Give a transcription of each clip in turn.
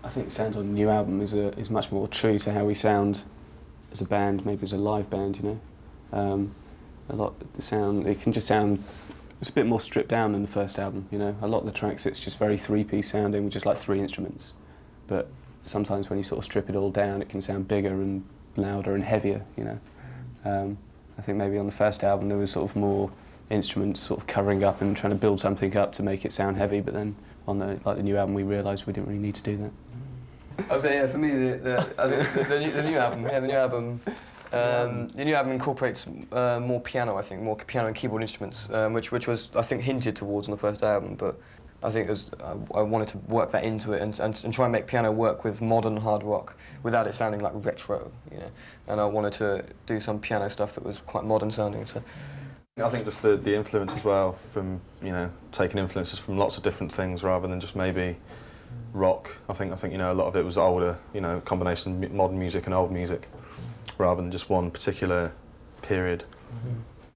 I think the sound on the new album is much more true to how we sound as a band, maybe as a live band, you know. A lot the sound, it can just sound, it's a bit more stripped down than the first album, you know. A lot of the tracks it's just very three-piece sounding with just like 3 instruments. But sometimes when you sort of strip it all down, it can sound bigger and louder and heavier, you know. I think maybe on the first album there was sort of more instruments sort of covering up and trying to build something up to make it sound heavy, but then on the new album we realised we didn't really need to do that. I would say, yeah, for me, the new album incorporates more piano, I think, more piano and keyboard instruments, which was, I think, hinted towards on the first album, but I think I wanted to work that into it and try and make piano work with modern hard rock without it sounding like retro, you know. And I wanted to do some piano stuff that was quite modern sounding. So I think just the influence as well from, you know, taking influences from lots of different things rather than just maybe rock. I think you know, a lot of it was older, you know, combination of modern music and old music rather than just one particular period.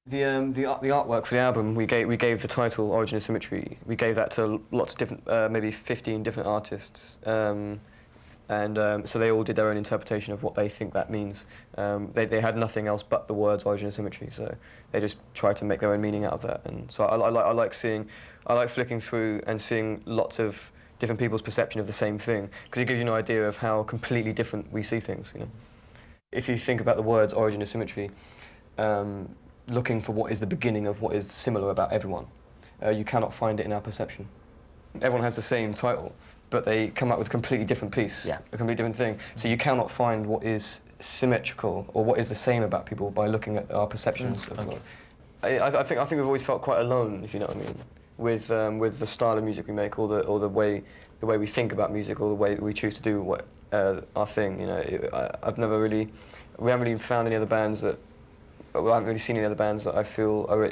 The artwork for the album, we gave the title Origin of Symmetry. We gave that to lots of different, maybe 15 different artists, so they all did their own interpretation of what they think that means. They had nothing else but the words Origin of Symmetry, so they just tried to make their own meaning out of that. And so I like flicking through and seeing lots of different people's perception of the same thing, because it gives you an idea of how completely different we see things. You know, if you think about the words Origin of Symmetry, looking for what is the beginning of what is similar about everyone, you cannot find it in our perception. Everyone has the same title, but they come up with a completely different piece, a completely different thing. So you cannot find what is symmetrical or what is the same about people by looking at our perceptions of the world. I think we've always felt quite alone, if you know what I mean, with the style of music we make, or the way we think about music, or the way that we choose to do our thing. You know, we haven't really found any other bands that. Well, I haven't really seen any other bands that I feel are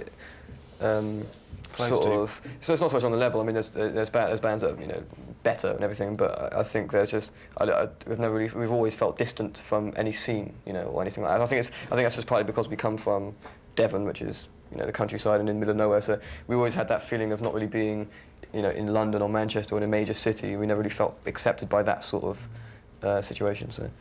sort of. So it's not so much on the level. I mean, there's bands that are, you know, better and everything, but I think there's just we've always felt distant from any scene, you know, or anything like that. I think that's just partly because we come from Devon, which is, you know, the countryside and in the middle of nowhere. So we always had that feeling of not really being, you know, in London or Manchester or in a major city. We never really felt accepted by that sort of situation. So.